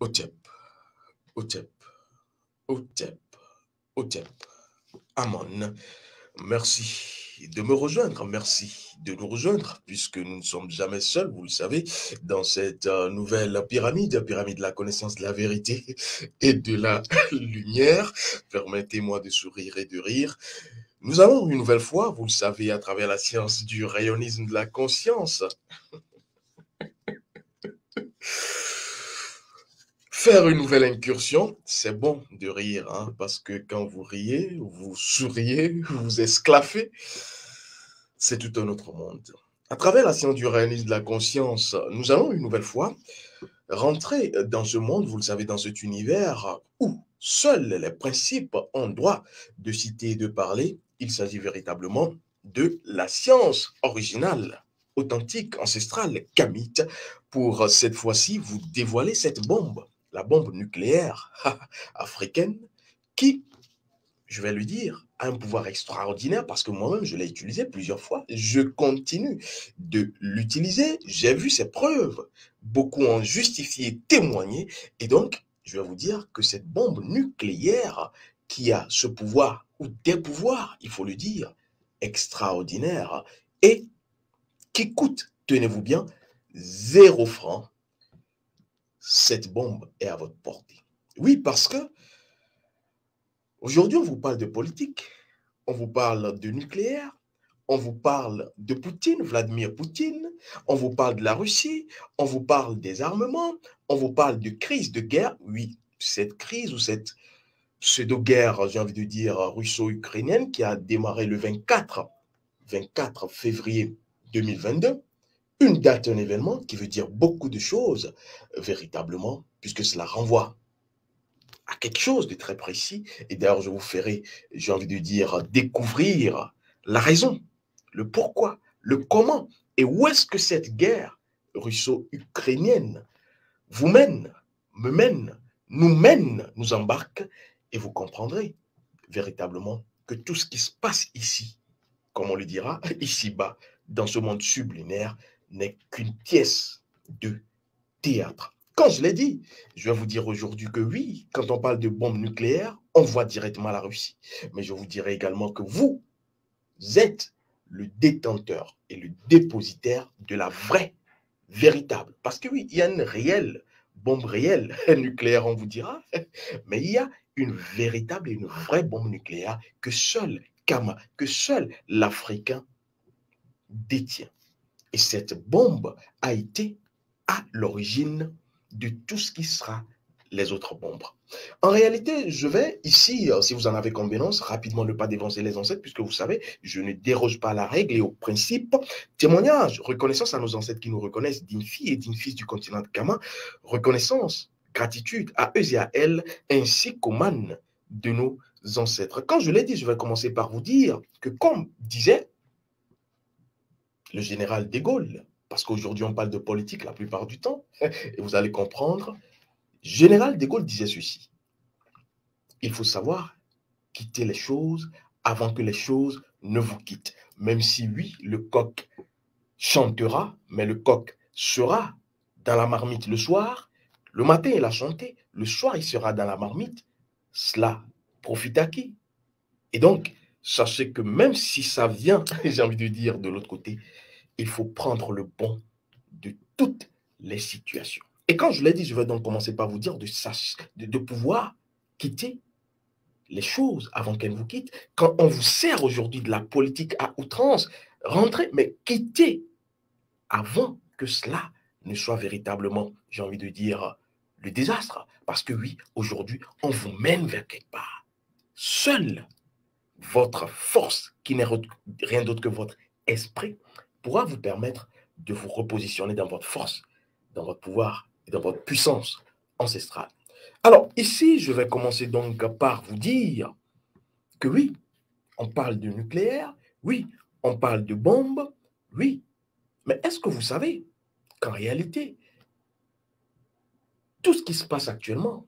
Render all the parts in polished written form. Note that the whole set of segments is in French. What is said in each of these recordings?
Otep, Otep, Otep, Otep. Amon, merci de me rejoindre, merci de nous rejoindre, puisque nous ne sommes jamais seuls, vous le savez, dans cette nouvelle pyramide de la connaissance de la vérité et de la lumière. Permettez-moi de sourire et de rire. Nous allons une nouvelle fois, vous le savez, à travers la science du rayonisme de la conscience, faire une nouvelle incursion. C'est bon de rire, hein, parce que quand vous riez, vous souriez, vous esclaffez, c'est tout un autre monde. À travers la science du réalisme de la conscience, nous allons une nouvelle fois rentrer dans ce monde, vous le savez, dans cet univers où seuls les principes ont droit de citer et de parler. Il s'agit véritablement de la science originale, authentique, ancestrale, kamite, pour cette fois-ci vous dévoiler cette bombe, la bombe nucléaire africaine, qui, je vais lui dire, a un pouvoir extraordinaire parce que moi-même, je l'ai utilisé plusieurs fois. Je continue de l'utiliser. J'ai vu ses preuves. Beaucoup ont justifié, témoigné. Et donc, je vais vous dire que cette bombe nucléaire qui a ce pouvoir, ou des pouvoirs, il faut le dire, extraordinaires, et qui coûte, tenez-vous bien, 0 franc, cette bombe est à votre portée. Oui, parce que aujourd'hui, on vous parle de politique, on vous parle de nucléaire, on vous parle de Poutine, Vladimir Poutine, on vous parle de la Russie, on vous parle des armements, on vous parle de crise, de guerre. Oui, cette crise ou cette pseudo-guerre, j'ai envie de dire, russo-ukrainienne qui a démarré le 24 février 2022, une date, un événement qui veut dire beaucoup de choses, véritablement, puisque cela renvoie à quelque chose de très précis. Et d'ailleurs, je vous ferai, j'ai envie de dire, découvrir la raison, le pourquoi, le comment, et où est-ce que cette guerre russo-ukrainienne vous mène, me mène, nous mène, nous embarque, et vous comprendrez véritablement que tout ce qui se passe ici, comme on le dira, ici-bas, dans ce monde sublunaire, n'est qu'une pièce de théâtre. Quand je l'ai dit, je vais vous dire aujourd'hui que oui, quand on parle de bombe nucléaire, on voit directement la Russie. Mais je vous dirai également que vous êtes le détenteur et le dépositaire de la vraie, véritable. Parce que oui, il y a une réelle bombe réelle nucléaire, on vous dira, mais il y a une véritable et une vraie bombe nucléaire que seul Kama, que seul l'Africain détient. Et cette bombe a été à l'origine de tout ce qui sera les autres bombes. En réalité, je vais ici, si vous en avez convenance, rapidement ne pas dévancer les ancêtres, puisque vous savez, je ne déroge pas à la règle et au principe. Témoignage, reconnaissance à nos ancêtres qui nous reconnaissent dignes filles et dignes fils du continent de Kama. Reconnaissance, gratitude à eux et à elles, ainsi qu'aux mânes de nos ancêtres. Quand je l'ai dit, je vais commencer par vous dire que, comme disait le général de Gaulle, parce qu'aujourd'hui on parle de politique la plupart du temps, et vous allez comprendre, général de Gaulle disait ceci: il faut savoir quitter les choses avant que les choses ne vous quittent. Même si oui, le coq chantera, mais le coq sera dans la marmite le soir, le matin il a chanté, le soir il sera dans la marmite, cela profite à qui? Et donc, sachez que même si ça vient, j'ai envie de dire, de l'autre côté, il faut prendre le bon de toutes les situations. Et quand je l'ai dit, je vais donc commencer par vous dire de pouvoir quitter les choses avant qu'elles vous quittent. Quand on vous sert aujourd'hui de la politique à outrance, rentrez, mais quittez avant que cela ne soit véritablement, j'ai envie de dire, le désastre. Parce que oui, aujourd'hui, on vous mène vers quelque part. Seul votre force, qui n'est rien d'autre que votre esprit, pourra vous permettre de vous repositionner dans votre force, dans votre pouvoir et dans votre puissance ancestrale. Alors, ici, je vais commencer donc par vous dire que oui, on parle de nucléaire, oui, on parle de bombes, oui, mais est-ce que vous savez qu'en réalité, tout ce qui se passe actuellement,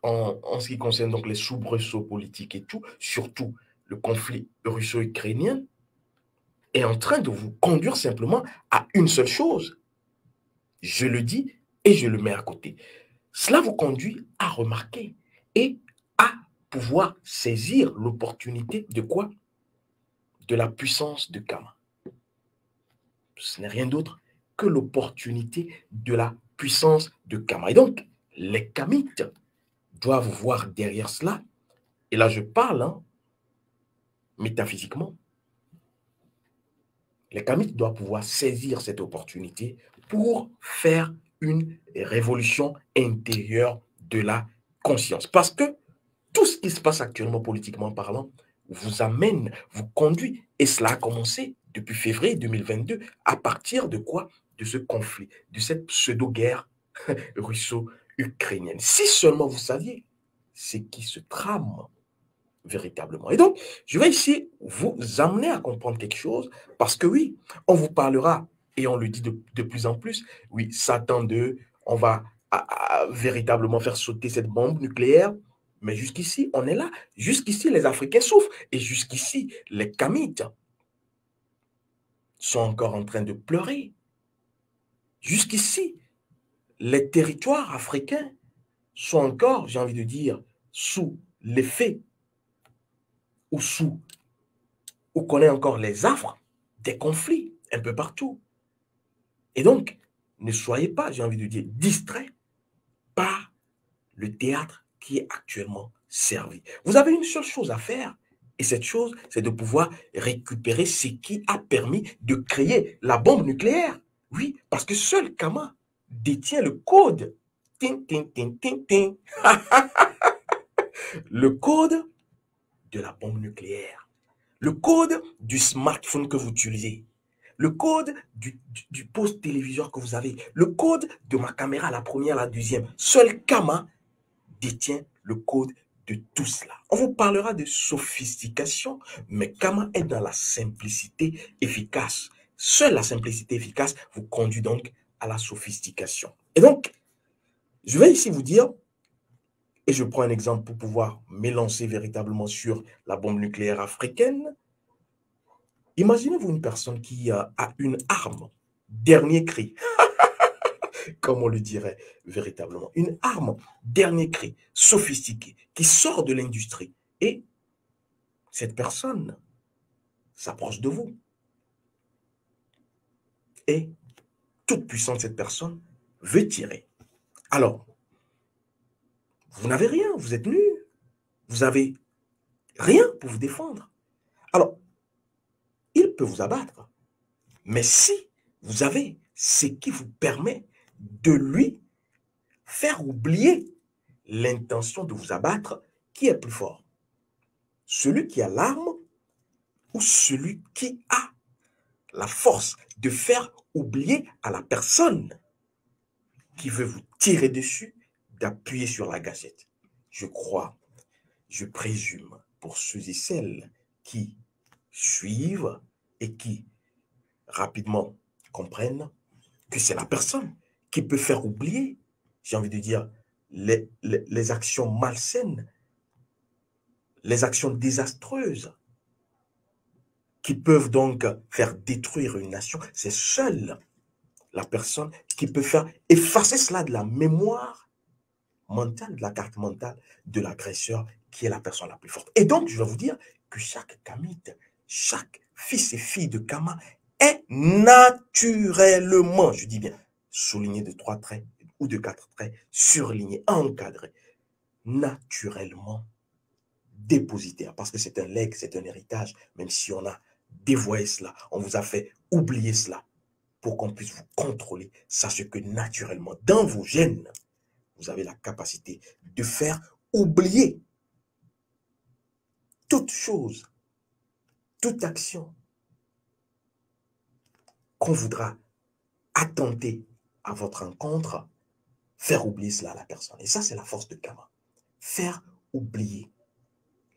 en ce qui concerne donc les soubresauts politiques et tout, surtout le conflit russo-ukrainien, est en train de vous conduire simplement à une seule chose. Je le dis et je le mets à côté. Cela vous conduit à remarquer et à pouvoir saisir l'opportunité de quoi? De la puissance de Kama. Ce n'est rien d'autre que l'opportunité de la puissance de Kama. Et donc, les Kamites doivent voir derrière cela, et là je parle métaphysiquement, les Kamites doivent pouvoir saisir cette opportunité pour faire une révolution intérieure de la conscience. Parce que tout ce qui se passe actuellement politiquement parlant vous amène, vous conduit, et cela a commencé depuis février 2022, à partir de quoi? De ce conflit, de cette pseudo-guerre russo-ukrainienne. Si seulement vous saviez ce qui se trame véritablement. Et donc, je vais ici vous amener à comprendre quelque chose, parce que oui, on vous parlera, et on le dit de plus en plus, oui, Satan 2, on va véritablement faire sauter cette bombe nucléaire, mais jusqu'ici, on est là. Jusqu'ici, les Africains souffrent, et jusqu'ici, les Kamites sont encore en train de pleurer. Jusqu'ici, les territoires africains sont encore, j'ai envie de dire, sous l'effet ou sous ou connaît encore les affres des conflits un peu partout. Et donc, ne soyez pas, j'ai envie de dire, distraits par le théâtre qui est actuellement servi. Vous avez une seule chose à faire, et cette chose, c'est de pouvoir récupérer ce qui a permis de créer la bombe nucléaire. Oui, parce que seul Kama détient le code. Ting, ting, ting, ting, ting. Le code de la bombe nucléaire. Le code du smartphone que vous utilisez. Le code du poste téléviseur que vous avez. Le code de ma caméra, la première, la deuxième. Seul Kama détient le code de tout cela. On vous parlera de sophistication, mais Kama est dans la simplicité efficace. Seule la simplicité efficace vous conduit donc à la sophistication. Et donc, je vais ici vous dire, et je prends un exemple pour pouvoir m'élancer véritablement sur la bombe nucléaire africaine. Imaginez-vous une personne qui a une arme, dernier cri, comme on le dirait véritablement, une arme, dernier cri, sophistiquée, qui sort de l'industrie. Et cette personne s'approche de vous. Et toute puissante cette personne veut tirer. Alors, vous n'avez rien, vous êtes nu, vous n'avez rien pour vous défendre. Alors, il peut vous abattre. Mais si vous avez ce qui vous permet de lui faire oublier l'intention de vous abattre, qui est plus fort? Celui qui a l'arme ou celui qui a la force de faire oublier à la personne qui veut vous tirer dessus d'appuyer sur la gâchette? Je crois, je présume, pour ceux et celles qui suivent et qui rapidement comprennent que c'est la personne qui peut faire oublier, j'ai envie de dire, les actions malsaines, les actions désastreuses qui peuvent donc faire détruire une nation. C'est seule la personne qui peut faire effacer cela de la mémoire mentale, de la carte mentale de l'agresseur, qui est la personne la plus forte. Et donc, je vais vous dire que chaque Kamite, chaque fils et fille de Kama est naturellement, je dis bien, souligné de 3 traits ou de 4 traits, surligné, encadré, naturellement dépositaire, parce que c'est un legs, c'est un héritage, même si on a dévoyé cela, on vous a fait oublier cela, pour qu'on puisse vous contrôler. Sachez que naturellement, dans vos gènes, vous avez la capacité de faire oublier toute chose toute action qu'on voudra attenter à votre rencontre, faire oublier cela à la personne. Et ça, c'est la force de Karma. Faire oublier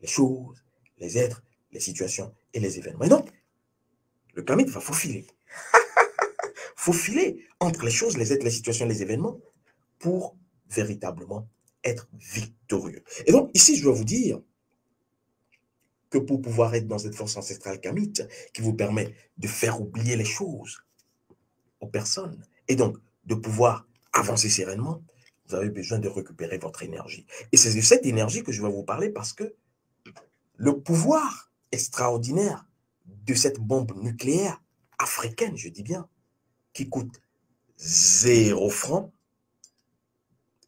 les choses, les êtres, les situations et les événements. Et donc, le Kamite va faufiler. Faufiler entre les choses, les êtres, les situations, les événements pour véritablement être victorieux. Et donc, ici, je dois vous dire que pour pouvoir être dans cette force ancestrale kamite qui vous permet de faire oublier les choses aux personnes et donc de pouvoir avancer sereinement, vous avez besoin de récupérer votre énergie. Et c'est de cette énergie que je vais vous parler parce que le pouvoir extraordinaire de cette bombe nucléaire africaine, je dis bien, qui coûte 0 francs,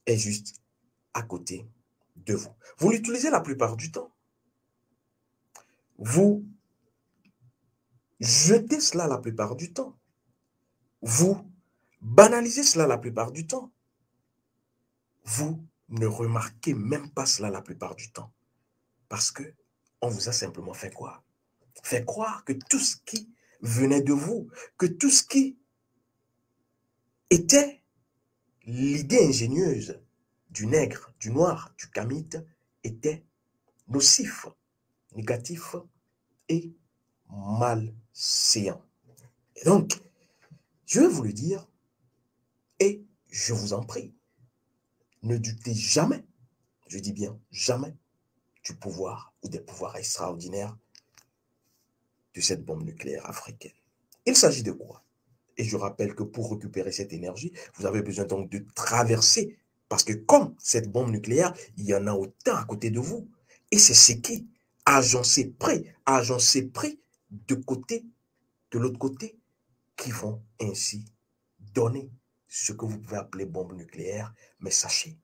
est juste à côté de vous. Vous l'utilisez la plupart du temps. Vous jetez cela la plupart du temps. Vous banalisez cela la plupart du temps. Vous ne remarquez même pas cela la plupart du temps. Parce que on vous a simplement fait croire. Fait croire que tout ce qui venait de vous, que tout ce qui était l'idée ingénieuse du nègre, du noir, du kamite était nocif, négatif et malséant. Et donc, je vais vous le dire et je vous en prie, ne doutez jamais, je dis bien jamais, du pouvoir ou des pouvoirs extraordinaires de cette bombe nucléaire africaine. Il s'agit de quoi? Et je rappelle que pour récupérer cette énergie, vous avez besoin donc de traverser, parce que comme cette bombe nucléaire, il y en a autant à côté de vous. Et c'est ce qui, agencé près de l'autre côté, qui vont ainsi donner ce que vous pouvez appeler bombe nucléaire. Mais sachez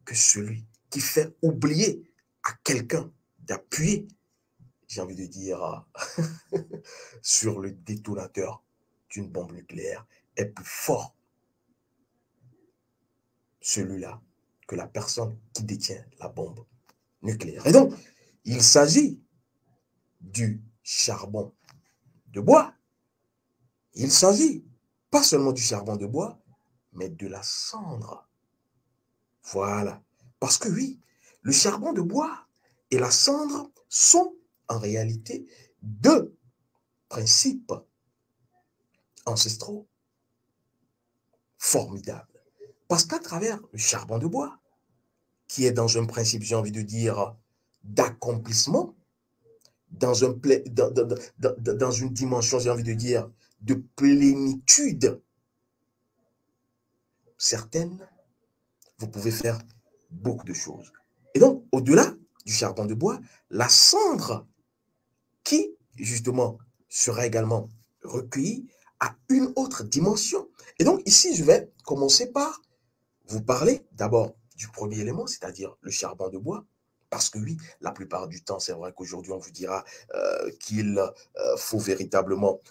que celui qui fait oublier à quelqu'un d'appuyer, j'ai envie de dire, sur le détonateur d'une bombe nucléaire est plus fort, celui-là, que la personne qui détient la bombe nucléaire. Et donc, il s'agit du charbon de bois. Il s'agit pas seulement du charbon de bois, mais de la cendre. Voilà. Parce que oui, le charbon de bois et la cendre sont en réalité deux principes ancestraux formidables. Parce qu'à travers le charbon de bois, qui est dans un principe, j'ai envie de dire, d'accomplissement, dans une dimension, j'ai envie de dire, de plénitude certaine, vous pouvez faire beaucoup de choses. Et donc, au-delà du charbon de bois, la cendre qui, justement, sera également recueillie à une autre dimension. Et donc, ici, je vais commencer par vous parler d'abord du premier élément, c'est-à-dire le charbon de bois. Parce que oui, la plupart du temps, c'est vrai qu'aujourd'hui, on vous dira qu'il faut véritablement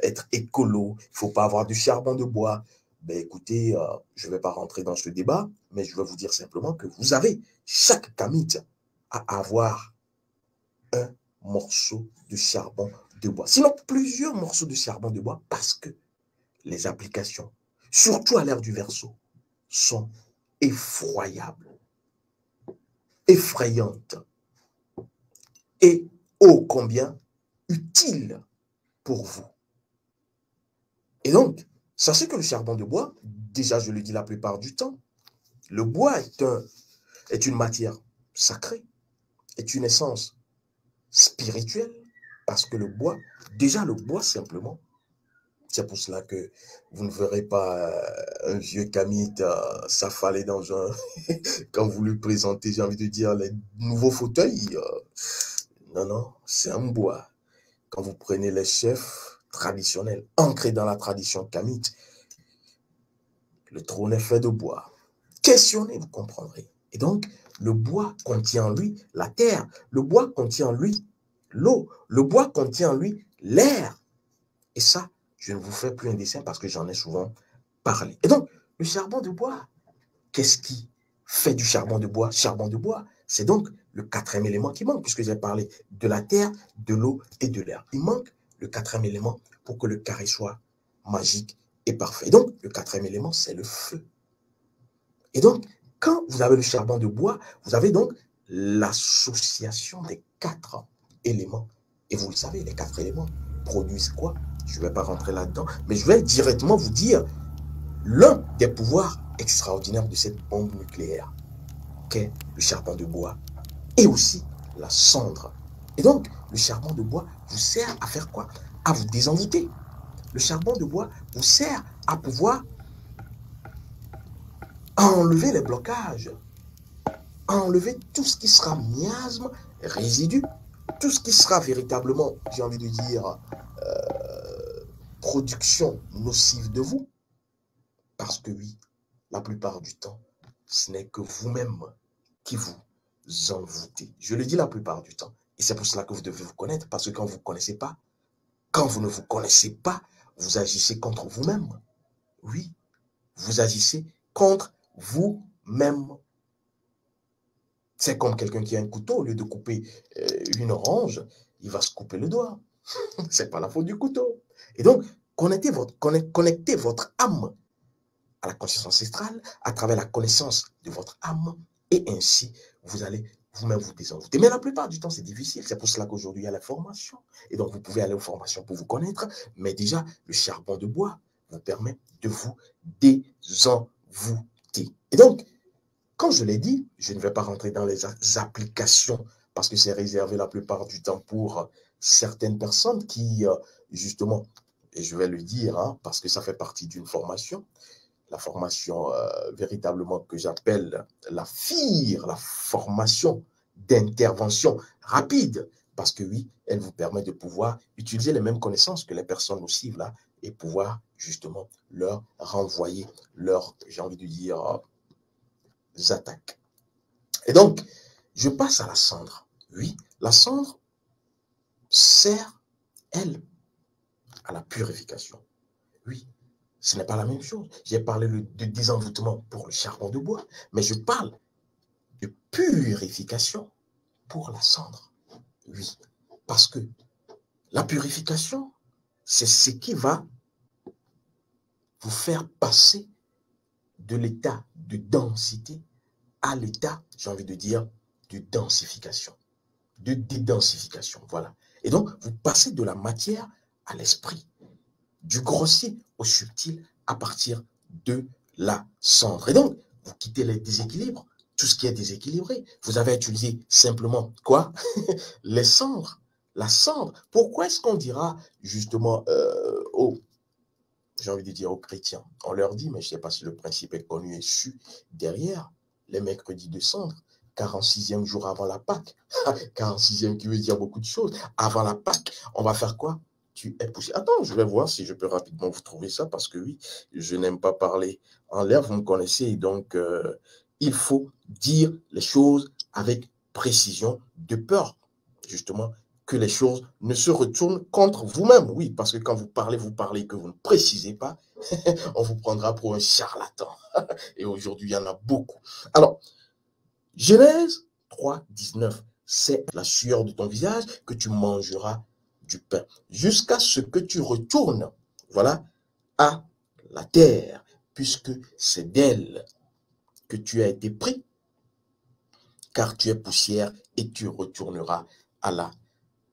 être écolo, il ne faut pas avoir du charbon de bois. Ben écoutez, je ne vais pas rentrer dans ce débat, mais je vais vous dire simplement que vous avez, chaque kamite, à avoir un morceau de charbon de bois. Sinon, plusieurs morceaux de charbon de bois, parce que les applications, surtout à l'ère du Verseau, sont effroyables, effrayantes et ô combien utiles pour vous. Et donc, sachez que le charbon de bois, déjà je le dis la plupart du temps, le bois est une matière sacrée, est une essence spirituelle, parce que le bois, déjà le bois simplement, c'est pour cela que vous ne verrez pas un vieux kamite s'affaler dans un... Quand vous lui présentez, j'ai envie de dire, les nouveaux fauteuils. Non, non, c'est un bois. Quand vous prenez les chefs traditionnels, ancrés dans la tradition kamite, le trône est fait de bois. Questionnez, vous comprendrez. Et donc, le bois contient en lui la terre. Le bois contient en lui l'eau. Le bois contient en lui l'air. Et ça, je ne vous fais plus un dessin parce que j'en ai souvent parlé. Et donc, le charbon de bois, qu'est-ce qui fait du charbon de bois? Charbon de bois, C'est donc le quatrième élément qui manque, puisque j'ai parlé de la terre, de l'eau et de l'air. Il manque le quatrième élément pour que le carré soit magique et parfait. Et donc, le quatrième élément, c'est le feu. Et donc, quand vous avez le charbon de bois, vous avez donc l'association des quatre éléments. Et vous le savez, les quatre éléments produisent quoi? Je ne vais pas rentrer là-dedans, mais je vais directement vous dire l'un des pouvoirs extraordinaires de cette bombe nucléaire, qu'est le charbon de bois, et aussi la cendre. Et donc, le charbon de bois vous sert à faire quoi? À vous désenvoûter. Le charbon de bois vous sert à pouvoir enlever les blocages, enlever tout ce qui sera miasme, résidu, tout ce qui sera véritablement, j'ai envie de dire, production nocive de vous. Parce que oui, la plupart du temps, ce n'est que vous-même qui vous envoûtez. Je le dis la plupart du temps. Et c'est pour cela que vous devez vous connaître. Parce que quand vous ne connaissez pas, quand vous ne vous connaissez pas, vous agissez contre vous-même. Oui, vous agissez contre vous-même. C'est comme quelqu'un qui a un couteau, au lieu de couper une orange, il va se couper le doigt. Ce n'est pas la faute du couteau. Et donc, connectez votre âme à la conscience ancestrale à travers la connaissance de votre âme, et ainsi, vous allez vous-même vous désenvoûter. Mais la plupart du temps, c'est difficile. C'est pour cela qu'aujourd'hui, il y a la formation. Et donc, vous pouvez aller aux formations pour vous connaître. Mais déjà, le charbon de bois vous permet de vous désenvoûter. Et donc, comme je l'ai dit, je ne vais pas rentrer dans les applications parce que c'est réservé la plupart du temps pour certaines personnes qui, justement, et je vais le dire, hein, parce que ça fait partie d'une formation, la formation véritablement que j'appelle la FIR, la formation d'intervention rapide, parce que oui, elle vous permet de pouvoir utiliser les mêmes connaissances que les personnes nocives là et pouvoir justement leur renvoyer leur, j'ai envie de dire, attaques. Et donc, je passe à la cendre. Oui, la cendre sert, elle, à la purification. Oui, ce n'est pas la même chose. J'ai parlé de désenvoûtement pour le charbon de bois, mais je parle de purification pour la cendre. Oui, parce que la purification, c'est ce qui va vous faire passer de l'état de densité à l'état, j'ai envie de dire, de densification, de dédensification. Voilà. Et donc, vous passez de la matière à l'esprit, du grossier au subtil à partir de la cendre. Et donc, vous quittez les déséquilibres, tout ce qui est déséquilibré. Vous avez utilisé simplement quoi? Les cendres, la cendre. Pourquoi est-ce qu'on dira justement aux, j'ai envie de dire aux chrétiens, on leur dit, mais je ne sais pas si le principe est connu et su derrière, les mercredis de cendre, 46e jour avant la Pâque. 46e qui veut dire beaucoup de choses. Avant la Pâque, on va faire quoi? Tu es poussé. Attends, je vais voir si je peux rapidement vous trouver ça, parce que oui, je n'aime pas parler en l'air, vous me connaissez, donc il faut dire les choses avec précision, de peur, justement, que les choses ne se retournent contre vous-même. Oui, parce que quand vous parlez que vous ne précisez pas, on vous prendra pour un charlatan. Et aujourd'hui, il y en a beaucoup. Alors, Genèse 3, 19, c'est la sueur de ton visage que tu mangeras du pain, jusqu'à ce que tu retournes, voilà, à la terre, puisque c'est d'elle que tu as été pris, car tu es poussière et tu retourneras à la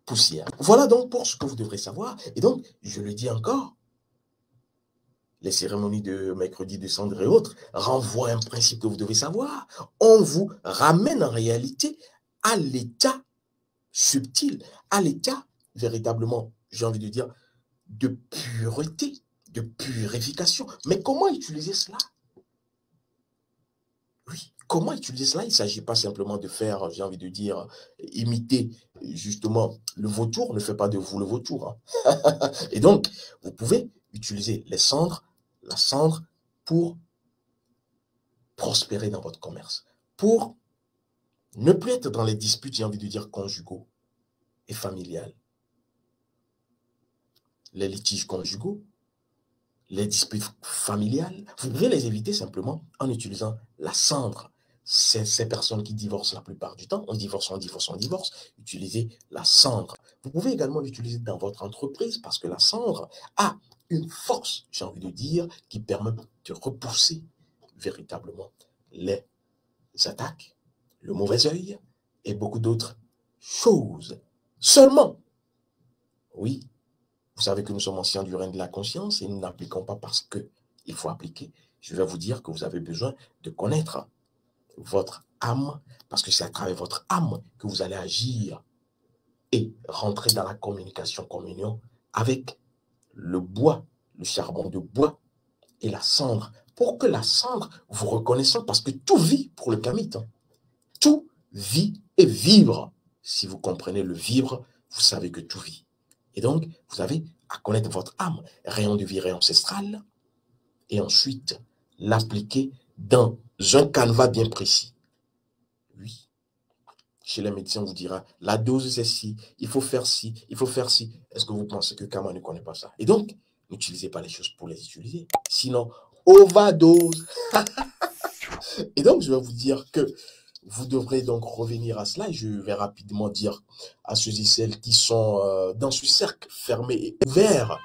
poussière. Voilà donc pour ce que vous devrez savoir. Et donc, je le dis encore, les cérémonies de mercredi de cendre et autres renvoient un principe que vous devez savoir. On vous ramène en réalité à l'état subtil, à l'état véritablement, j'ai envie de dire, de pureté, de purification. Mais comment utiliser cela? Oui, comment utiliser cela? Il ne s'agit pas simplement de faire, j'ai envie de dire, imiter justement le vautour, ne fait pas de vous le vautour. Hein. Et donc, vous pouvez utiliser les cendres, la cendre, pour prospérer dans votre commerce, pour ne plus être dans les disputes, j'ai envie de dire, conjugaux et familiales. Les litiges conjugaux, les disputes familiales, vous pouvez les éviter simplement en utilisant la cendre. ces personnes qui divorcent la plupart du temps, on divorce, utilisez la cendre. Vous pouvez également l'utiliser dans votre entreprise parce que la cendre a une force, j'ai envie de dire, qui permet de repousser véritablement les attaques, le mauvais œil et beaucoup d'autres choses. Seulement, oui, vous savez que nous sommes anciens du règne de la conscience et nous n'appliquons pas parce qu'il faut appliquer. Je vais vous dire que vous avez besoin de connaître votre âme, parce que c'est à travers votre âme que vous allez agir et rentrer dans la communion avec le bois, le charbon de bois et la cendre. Pour que la cendre vous reconnaisse, parce que tout vit pour le kamite. Tout vit et vibre. Si vous comprenez le vivre, vous savez que tout vit. Et donc, vous avez à connaître votre âme, rayon de vie, rayon ancestral, et ensuite l'appliquer dans un canevas bien précis. Oui. Chez les médecins, on vous dira, la dose c'est ci, il faut faire ci, il faut faire ci. Est-ce que vous pensez que Kama ne connaît pas ça? Et donc, n'utilisez pas les choses pour les utiliser. Sinon, overdose. Et donc, je vais vous dire que vous devrez donc revenir à cela. Je vais rapidement dire à ceux et celles qui sont dans ce cercle fermé et ouvert,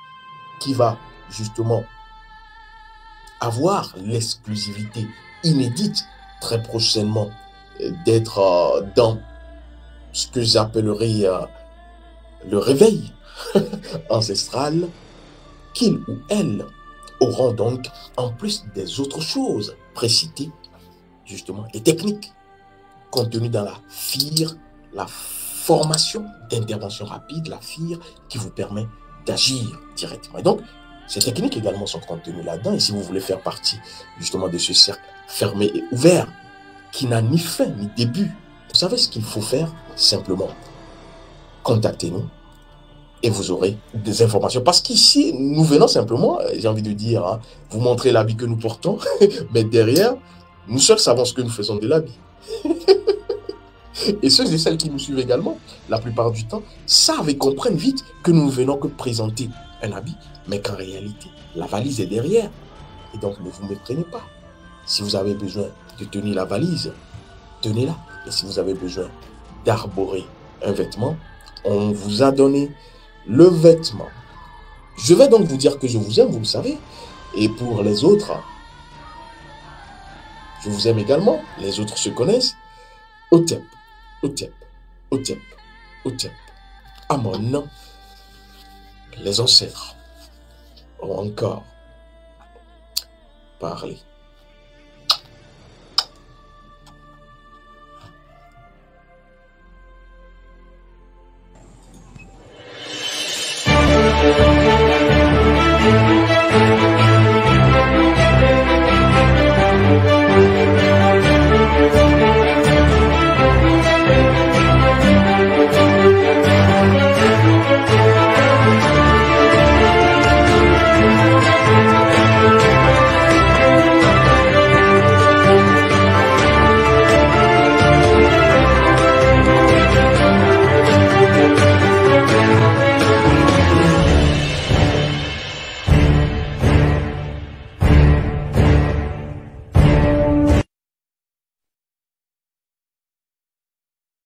qui va justement avoir l'exclusivité inédite très prochainement d'être dans ce que j'appellerais le réveil ancestral, qu'ils ou elles auront donc, en plus des autres choses précitées, justement, les techniques contenues dans la FIR, la formation d'intervention rapide, la FIR, qui vous permet d'agir directement. Et donc, ces techniques également sont contenues là-dedans. Et si vous voulez faire partie, justement, de ce cercle fermé et ouvert, qui n'a ni fin ni début, vous savez ce qu'il faut faire? Simplement, contactez-nous et vous aurez des informations. Parce qu'ici, nous venons simplement, j'ai envie de dire, hein, vous montrer l'habit que nous portons, mais derrière, nous seuls savons ce que nous faisons de l'habit. Et ceux et celles qui nous suivent également, la plupart du temps, savent et comprennent vite que nous ne venons que présenter un habit, mais qu'en réalité, la valise est derrière. Et donc, ne vous méprenez pas. Si vous avez besoin de tenir la valise, tenez-la. Et si vous avez besoin d'arborer un vêtement, on vous a donné le vêtement. Je vais donc vous dire que je vous aime, vous le savez. Et pour les autres, je vous aime également. Les autres se connaissent. Otep, Otep, Otep, Otep. À mon nom, les ancêtres ont encore parlé.